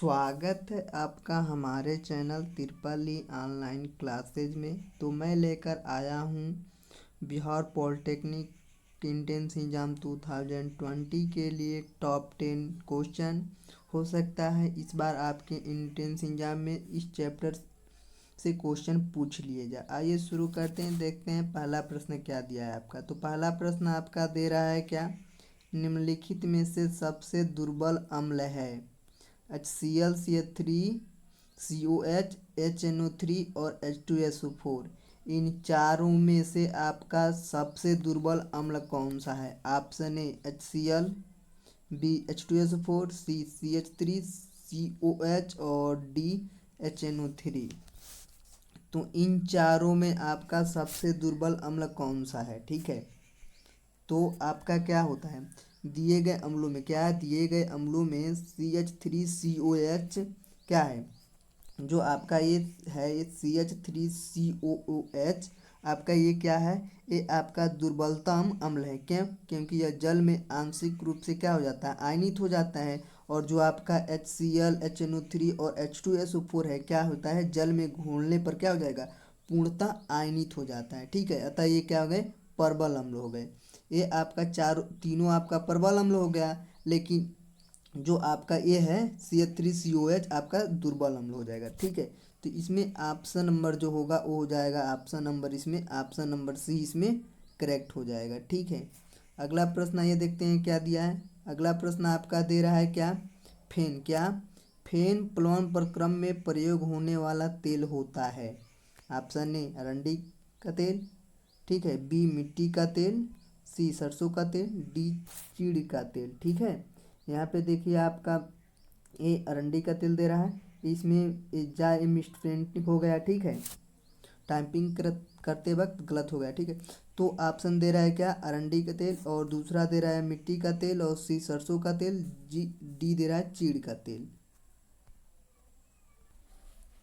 स्वागत है आपका हमारे चैनल तिरपली ऑनलाइन क्लासेज में। तो मैं लेकर आया हूँ बिहार पॉलिटेक्निक इंट्रेंस एग्जाम 2020 के लिए टॉप 10 क्वेश्चन। हो सकता है इस बार आपके इंट्रेंस एग्जाम में इस चैप्टर से क्वेश्चन पूछ लिए जाए। आइए शुरू करते हैं, देखते हैं पहला प्रश्न क्या दिया है आपका। तो पहला प्रश्न आपका दे रहा है क्या, निम्नलिखित में से सबसे दुर्बल अम्ल है। HCl CH3 COH HNO3 और H2SO4। इन चारों में से आपका सबसे दुर्बल अम्ल कौन सा है। Option A HCl, B H2SO4, C CH3 COH और डी HNO3। तो इन चारों में आपका सबसे दुर्बल अम्ल कौन सा है। ठीक है, तो आपका क्या होता है, दिए गए अम्लों में क्या है, दिए गए अम्लों में CH3COH क्या है, जो आपका ये है, ये CH3COOH आपका ये क्या है, ये आपका दुर्बलतम अम्ल है। क्यों? क्योंकि यह जल में आंशिक रूप से क्या हो जाता है, आयनित हो जाता है। और जो आपका HCl HNO3 और H2SO4 है, क्या होता है, जल में घोलने पर क्या हो जाएगा, पूर्णतः आयनित हो जाता है। ठीक है, अतः ये क्या हो गए, प्रबल अम्ल हो गए। ये आपका चारों तीनों आपका प्रबल अम्ल हो गया, लेकिन जो आपका ये है CH3COH आपका दुर्बल अम्ल हो जाएगा। ठीक है, तो इसमें ऑप्शन नंबर जो होगा वो हो जाएगा ऑप्शन नंबर, इसमें ऑप्शन नंबर सी इसमें करेक्ट हो जाएगा। ठीक है, अगला प्रश्न ये देखते हैं क्या दिया है। अगला प्रश्न आपका दे रहा है क्या, फेन क्या, फेन प्लवन प्रक्रम में प्रयोग होने वाला तेल होता है। ऑप्शन ए अरंडी का तेल, ठीक है, बी मिट्टी का तेल, सी सरसों का तेल, डी चीड़ का तेल। ठीक है, यहाँ पे देखिए आपका ये अरंडी का तेल दे रहा है, इसमें जा मिस्प्रिंटिंग हो गया। ठीक है, टाइपिंग करते वक्त गलत हो गया। ठीक है, तो ऑप्शन दे रहा है क्या, अरंडी का तेल, और दूसरा दे रहा है मिट्टी का तेल, और सी सरसों का तेल, जी डी दे रहा है चीड़ का तेल।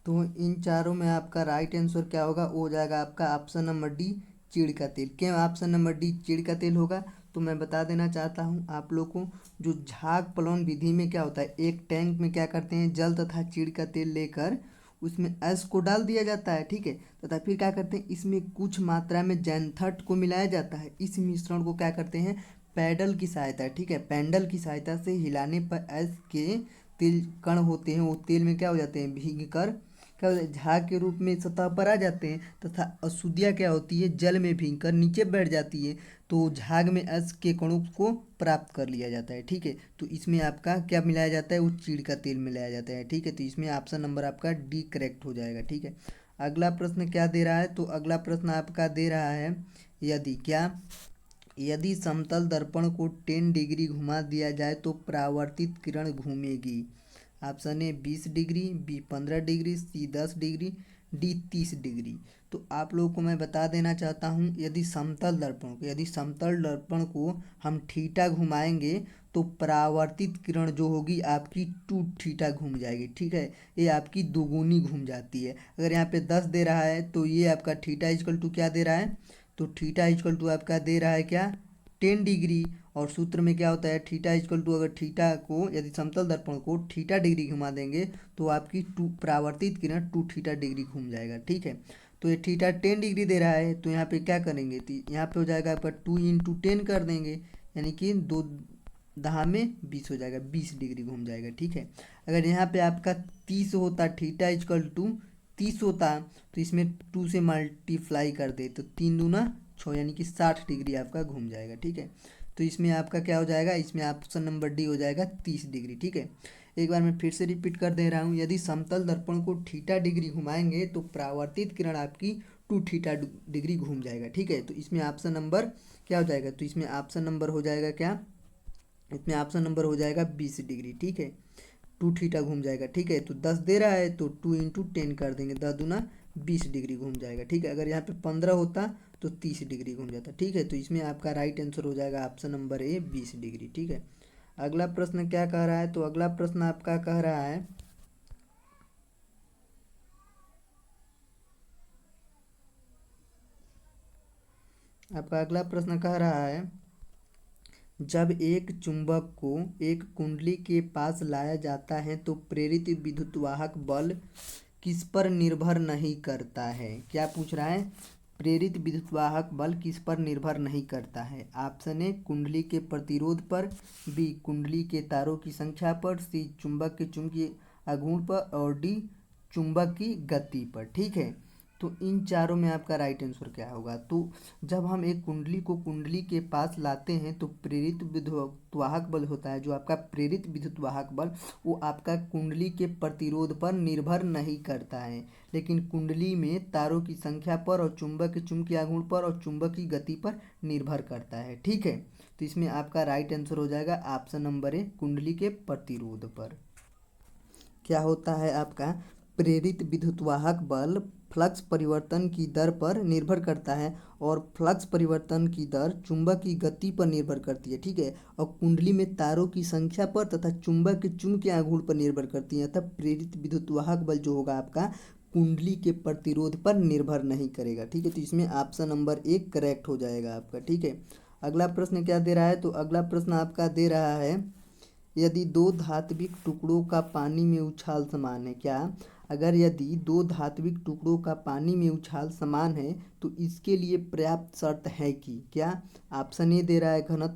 तो इन चारों में आपका राइट आंसर क्या होगा, वो हो जाएगा आपका ऑप्शन नंबर डी चीड़ का तेल। क्यों ऑप्शन नंबर डी चीड़ का तेल होगा, तो मैं बता देना चाहता हूँ आप लोग को, जो झाग प्लवन विधि में क्या होता है, एक टैंक में क्या करते हैं, जल तथा चीड़ का तेल लेकर उसमें एस को डाल दिया जाता है। ठीक है, तथा फिर क्या करते हैं, इसमें कुछ मात्रा में जैंथट को मिलाया जाता है। इस मिश्रण को क्या करते हैं, पैडल की सहायता, ठीक है, पैडल की सहायता से हिलाने पर एस के तेल कण होते हैं, वो तेल में क्या हो जाते हैं, भीग कर क्या होता है, झाग के रूप में सतह पर आ जाते हैं, तथा अशुद्धियाँ क्या होती है, जल में भीग कर नीचे बैठ जाती है। तो झाग में एस के कणों को प्राप्त कर लिया जाता है। ठीक है, तो इसमें आपका क्या मिलाया जाता है, वो चीड़ का तेल मिलाया जाता है। ठीक है, तो इसमें ऑप्शन नंबर आपका डी करेक्ट हो जाएगा। ठीक है, अगला प्रश्न क्या दे रहा है, तो अगला प्रश्न आपका दे रहा है, यदि क्या, यदि समतल दर्पण को 10 डिग्री घुमा दिया जाए तो परावर्तित किरण घूमेगी। Option A 20 degree, B 15 degree, C 10 degree, D 30 degree. तो आप लोगों को मैं बता देना चाहता हूँ, यदि समतल दर्पण को हम थीटा घुमाएंगे तो परावर्तित किरण जो होगी आपकी 2 थीटा घूम जाएगी। ठीक है, ये आपकी दोगुनी घूम जाती है। अगर यहाँ पे 10 दे रहा है तो ये आपका थीटा इक्वल टू क्या दे रहा है, तो थीटा इक्वल टू आपका दे रहा है क्या, 10 डिग्री। और सूत्र में क्या होता है, थीटा इक्वल टू, अगर थीटा को यदि समतल दर्पण को थीटा डिग्री घुमा देंगे तो आपकी परावर्तित किरण 2 थीटा डिग्री घूम जाएगा। ठीक है, तो ये थीटा 10 डिग्री दे रहा है, तो यहाँ पे क्या करेंगे, तो यहाँ पे हो जाएगा आपका 2 × 10 कर देंगे, यानी कि 2 दहा में 20 हो जाएगा, 20 डिग्री घूम जाएगा। ठीक है, अगर यहाँ पे आपका 30 होता, थीटा इक्वल टू 30 होता, तो इसमें 2 से मल्टीप्लाई कर दे तो 3 दूना 6, यानी कि 60 डिग्री आपका घूम जाएगा। ठीक है, तो इसमें आपका क्या हो जाएगा, इसमें ऑप्शन नंबर डी हो जाएगा 30 डिग्री। ठीक है, एक बार मैं फिर से रिपीट कर दे रहा हूँ, यदि समतल दर्पण को थीटा डिग्री घुमाएंगे तो परावर्तित किरण आपकी 2 थीटा डिग्री घूम जाएगा। ठीक है, तो इसमें ऑप्शन नंबर क्या हो जाएगा, तो इसमें ऑप्शन नंबर हो जाएगा क्या, इसमें ऑप्शन नंबर हो जाएगा 20 डिग्री। ठीक है, 2 थीटा घूम जाएगा। ठीक है, तो 10 दे रहा है तो 2 × 10 कर देंगे, 10 दूना 20 डिग्री घूम जाएगा। ठीक है, अगर यहाँ पे 15 होता तो 30 डिग्री घूम जाता। ठीक है, तो इसमें आपका राइट आंसर हो जाएगा ऑप्शन नंबर ए 20 डिग्री। ठीक है, अगला प्रश्न क्या कह रहा है, तो अगला प्रश्न आपका कह रहा है, आपका अगला प्रश्न कह रहा है, जब एक चुंबक को एक कुंडली के पास लाया जाता है तो प्रेरित विद्युतवाहक बल किस पर निर्भर नहीं करता है। क्या पूछ रहा है, प्रेरित विद्युतवाहक बल किस पर निर्भर नहीं करता है। ऑप्शन ए कुंडली के प्रतिरोध पर, बी कुंडली के तारों की संख्या पर, सी चुंबक के चुंबकीय आघूर्ण पर और डी चुंबक की गति पर। ठीक है, तो इन चारों में आपका राइट आंसर क्या होगा। तो जब हम एक कुंडली को कुंडली के पास लाते हैं तो प्रेरित विद्युतवाहक बल होता है, जो आपका प्रेरित विद्युतवाहक बल वो आपका कुंडली के प्रतिरोध पर निर्भर नहीं करता है, लेकिन कुंडली में तारों की संख्या पर और चुंबक के चुंबकीय आघूर्ण पर और चुंबक की गति पर निर्भर करता है। ठीक है, तो इसमें आपका राइट आंसर हो जाएगा ऑप्शन नंबर ए कुंडली के प्रतिरोध पर। क्या होता है आपका प्रेरित विद्युतवाहक बल फ्लक्स परिवर्तन की दर पर निर्भर करता है और फ्लक्स परिवर्तन की दर चुंबक की गति पर निर्भर करती है। ठीक है, और कुंडली में तारों की संख्या पर तथा चुंबक के चुंबकीय आघूर्ण पर निर्भर करती है। तब प्रेरित विद्युतवाहक बल जो होगा आपका कुंडली के प्रतिरोध पर निर्भर नहीं करेगा। ठीक है, तो इसमें ऑप्शन नंबर एक करेक्ट हो जाएगा आपका। ठीक है, अगला प्रश्न क्या दे रहा है, तो अगला प्रश्न आपका दे रहा है यदि दो धात्विक टुकड़ों का पानी में उछाल समान है। क्या, अगर यदि दो धात्विक टुकड़ों का पानी में उछाल समान है तो इसके लिए पर्याप्त शर्त है कि क्या। ऑप्शन ए दे रहा है घनत्व,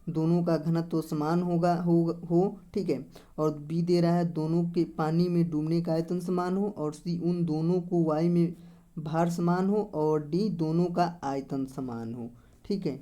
दोनों का घनत्व तो समान हो। ठीक है, और बी दे रहा है दोनों के पानी में डूबने का आयतन समान हो, और सी उन दोनों को वायु में भार समान हो, और डी दोनों का आयतन समान हो। ठीक है,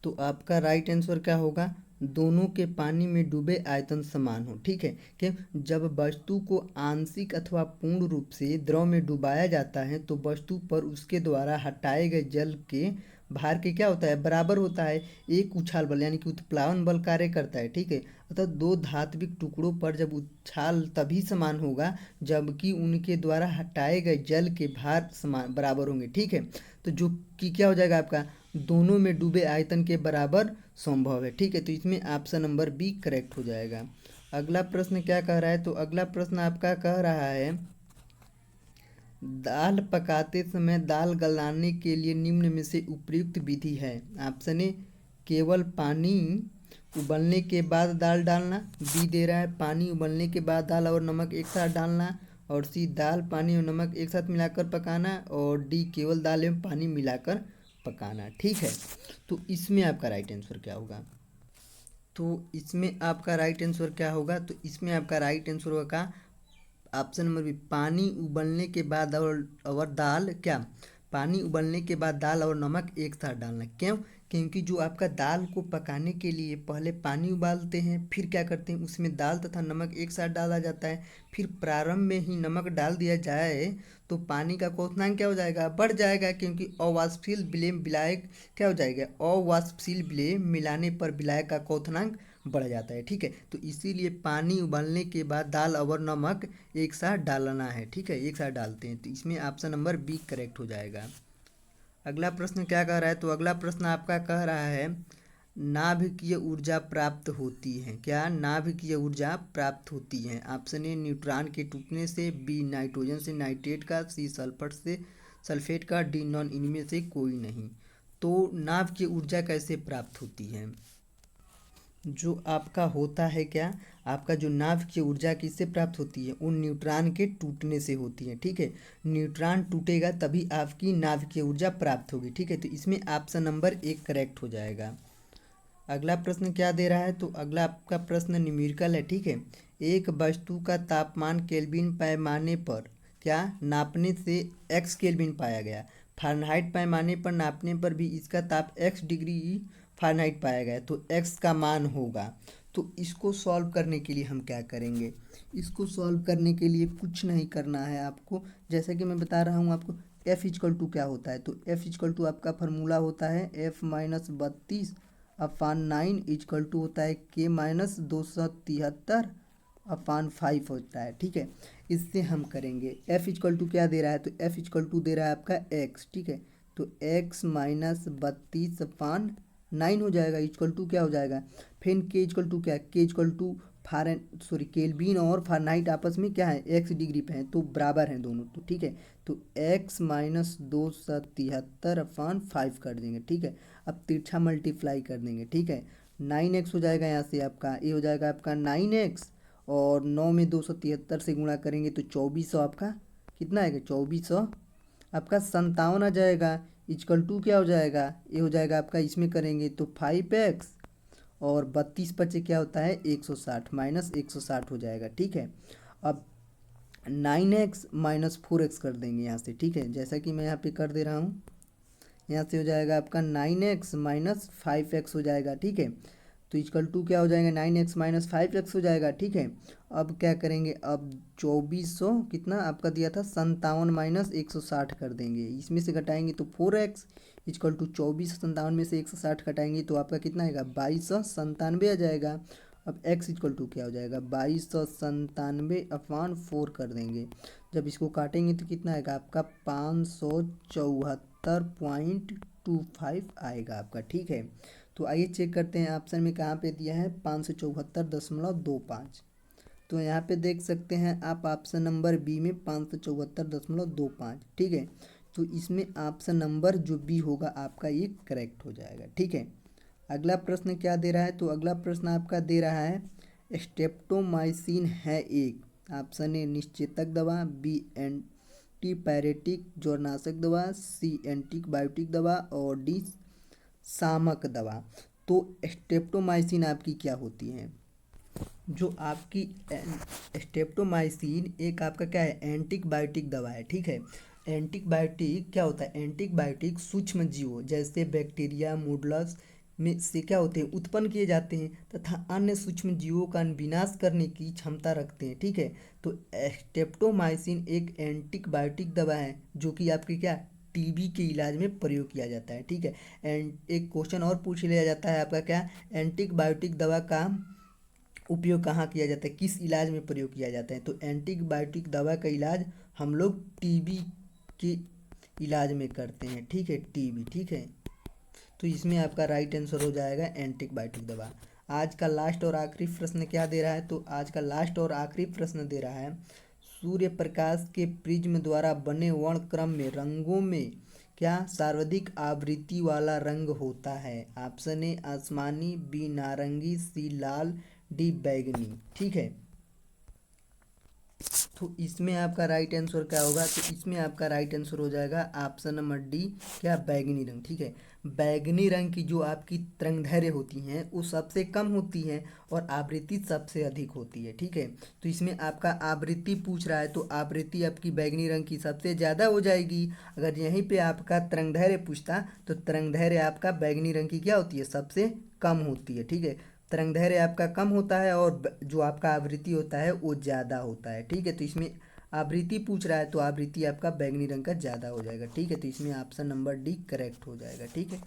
तो आपका राइट आंसर क्या होगा, दोनों के पानी में डूबे आयतन समान हो। ठीक है, कि जब वस्तु को आंशिक अथवा पूर्ण रूप से द्रव में डुबाया जाता है तो वस्तु पर उसके द्वारा हटाए गए जल के भार के क्या होता है, बराबर होता है एक उछाल बल, यानी कि उत्प्लावन बल कार्य करता है। ठीक है, अर्थात दो धात्विक टुकड़ों पर जब उछाल तभी समान होगा जबकि उनके द्वारा हटाए गए जल के भार समान बराबर होंगे। ठीक है, तो जो कि क्या हो जाएगा आपका दोनों में डूबे आयतन के बराबर संभव है। ठीक है, तो इसमें ऑप्शन नंबर बी करेक्ट हो जाएगा। अगला प्रश्न क्या कह रहा है, तो अगला प्रश्न आपका कह रहा है दाल पकाते समय दाल गलाने के लिए निम्न में से उपयुक्त विधि है। ऑप्शन ए केवल पानी उबलने के बाद दाल डालना, बी दे रहा है पानी उबलने के बाद दाल और नमक एक साथ डालना, और सी दाल पानी और नमक एक साथ मिलाकर पकाना, और डी केवल दाल एवं पानी मिलाकर पकाना। ठीक है, तो इसमें आपका राइट आंसर क्या होगा, तो इसमें आपका राइट आंसर क्या होगा, तो इसमें आपका राइट आंसर होगा ऑप्शन नंबर बी पानी उबलने के बाद और दाल, क्या पानी उबलने के बाद दाल और नमक एक साथ डालना। क्यों, क्योंकि जो आपका दाल को पकाने के लिए पहले पानी उबालते हैं, फिर क्या करते हैं उसमें दाल तथा नमक एक साथ डाला जाता है, फिर प्रारंभ में ही नमक डाल दिया जाए तो पानी का क्वथनांक क्या हो जाएगा, बढ़ जाएगा, क्योंकि अवाष्पशील विलेय विलायक क्या हो जाएगा, अवाष्पशील विलेय मिलाने पर विलायक का क्वथनांक बढ़ जाता है। ठीक है, तो इसीलिए पानी उबालने के बाद दाल और नमक एक साथ डालना है। ठीक है, एक साथ डालते हैं, तो इसमें ऑप्शन नंबर बी करेक्ट हो जाएगा। अगला प्रश्न क्या कह रहा है, तो अगला प्रश्न आपका कह रहा है नाभिकीय ऊर्जा प्राप्त होती है। क्या नाभिकीय ऊर्जा प्राप्त होती है। ऑप्शन ए न्यूट्रॉन के टूटने से, बी नाइट्रोजन से नाइट्रेट का, सी सल्फर से सल्फेट का, डी नॉन इनमें से कोई नहीं। तो नाभिकीय ऊर्जा कैसे प्राप्त होती है, जो आपका होता है क्या, आपका जो नाभिकीय ऊर्जा किससे प्राप्त होती है, उन न्यूट्रॉन के टूटने से होती है। ठीक है, न्यूट्रॉन टूटेगा तभी आपकी नाभिकीय ऊर्जा प्राप्त होगी। ठीक है, तो इसमें ऑप्शन नंबर एक करेक्ट हो जाएगा। अगला प्रश्न क्या दे रहा है, तो अगला आपका प्रश्न न्यूमेरिकल है। ठीक है, एक वस्तु का तापमान केल्विन पैमाने पर क्या नापने से एक्स केल्विन पाया गया, फ़ारेनहाइट पैमाने पर नापने पर भी इसका ताप एक्स डिग्री फ़ारेनहाइट पाया गया, तो एक्स का मान होगा। तो इसको सॉल्व करने के लिए हम क्या करेंगे, इसको सॉल्व करने के लिए कुछ नहीं करना है आपको, जैसा कि मैं बता रहा हूँ आपको एफ इजकल टू क्या होता है, तो एफ इजकल टू आपका फार्मूला होता है F minus 32 upon 9 equal to होता है के माइनस 273 अपान 5 होता है। ठीक है, इससे हम करेंगे एफ इजकल टू क्या दे रहा है, तो एफ इजकल टू दे रहा है आपका एक्स। ठीक है, तो एक्स माइनस 32 अपान 9 हो जाएगा, इजकल टू क्या हो जाएगा, फिर के इजकल टू क्या, के इजकल टू केल्विन और फ़ारेनहाइट आपस में क्या है एक्स डिग्री पे हैं तो बराबर हैं दोनों। तो ठीक है, तो एक्स माइनस 273 अपान 5 कर देंगे। ठीक है, अब तिरछा मल्टीप्लाई कर देंगे, ठीक है। 9x हो जाएगा, यहाँ से आपका ये हो जाएगा आपका 9x, और 9 में 273 से गुणा करेंगे तो 2400 आपका कितना आएगा, 2400 आपका 57 आ जाएगा। इक्वल टू क्या हो जाएगा, ये हो जाएगा आपका, इसमें करेंगे तो 5x, और 32 बचे क्या होता है 160, माइनस 160 हो जाएगा, ठीक है। अब 9x माइनस 4x कर देंगे यहाँ से, ठीक है, जैसा कि मैं यहाँ पे कर दे रहा हूँ। यहाँ से हो जाएगा आपका 9x माइनस 5x हो जाएगा, ठीक है। तो इक्वल टू क्या हो जाएगा, 9x माइनस 5x हो जाएगा, ठीक है। अब क्या करेंगे, अब 2400 कितना आपका दिया था 57 माइनस 160 कर देंगे, इसमें से घटाएंगे तो 4x इक्वल टू 2457 में से 160 घटाएंगे तो आपका कितना आएगा 2297 आ जाएगा। अब x इक्वल टू क्या हो जाएगा 2297/4 कर देंगे, जब इसको काटेंगे तो कितना आएगा आपका 574.25 आएगा आपका, ठीक है। तो आइए चेक करते हैं ऑप्शन में कहाँ पे दिया है 574.25। तो यहाँ पे देख सकते हैं आप ऑप्शन नंबर बी में 574.25, ठीक है। तो इसमें ऑप्शन नंबर जो बी होगा आपका ये करेक्ट हो जाएगा, ठीक है। अगला प्रश्न क्या दे रहा है, तो अगला प्रश्न आपका दे रहा है स्ट्रेप्टोमाइसिन है एक, ऑप्शन ए निश्चेतक दवा, बी एंटीपायरेटिक ज्वरनाशक दवा, सी एंटीबायोटिक दवा, और डी शामक दवा। तो स्ट्रेप्टोमाइसिन आपकी क्या होती है, जो आपकी स्ट्रेप्टोमाइसिन एक आपका क्या है एंटीबायोटिक दवा है, ठीक है। एंटीबायोटिक क्या होता है, एंटीबायोटिक सूक्ष्म जीवों जैसे बैक्टीरिया मोडुलस में से क्या होते हैं उत्पन्न किए जाते हैं तथा अन्य सूक्ष्म जीवों का विनाश करने की क्षमता रखते हैं, ठीक है। तो स्ट्रेप्टोमाइसिन एक एंटीबायोटिक दवा है जो कि आपकी क्या टीबी के इलाज में प्रयोग किया जाता है, ठीक है। एंड एक क्वेश्चन और पूछ लिया जाता है आपका क्या एंटीबायोटिक दवा का उपयोग कहाँ किया जाता है, किस इलाज में प्रयोग किया जाता है। तो एंटीबायोटिक दवा का इलाज हम लोग टीबी के इलाज में करते हैं, ठीक है, टीबी, ठीक है। तो इसमें आपका राइट आंसर हो जाएगा एंटीबायोटिक दवा। आज का लास्ट और आखिरी प्रश्न क्या दे रहा है, तो आज का लास्ट और आखिरी प्रश्न दे रहा है सूर्य प्रकाश के प्रिज्म द्वारा बने वर्णक्रम में रंगों में क्या सर्वाधिक आवृत्ति वाला रंग होता है, ऑप्शन ए आसमानी, बी नारंगी, सी लाल, डी बैगनी, ठीक है। तो इसमें आपका राइट आंसर क्या होगा, तो इसमें आपका राइट आंसर हो जाएगा ऑप्शन नंबर डी क्या बैगनी रंग, ठीक है। बैगनी रंग की जो आपकी तरंगदैर्घ्य होती हैं वो सबसे कम होती है और आवृत्ति सबसे अधिक होती है, ठीक है। तो इसमें आपका आवृत्ति पूछ रहा है तो आवृत्ति आपकी बैगनी रंग की सबसे ज़्यादा हो जाएगी। अगर यहीं पे आपका तरंगदैर्घ्य पूछता तो तरंगदैर्घ्य आपका बैगनी रंग की क्या होती है सबसे कम होती है, ठीक है। तरंगदैर्घ्य आपका कम होता है और जो आपका आवृत्ति होता है वो ज़्यादा होता है, ठीक है। तो इसमें आवृत्ति पूछ रहा है तो आवृत्ति आपका बैगनी रंग का ज़्यादा हो जाएगा, ठीक है। तो इसमें ऑप्शन नंबर डी करेक्ट हो जाएगा, ठीक है।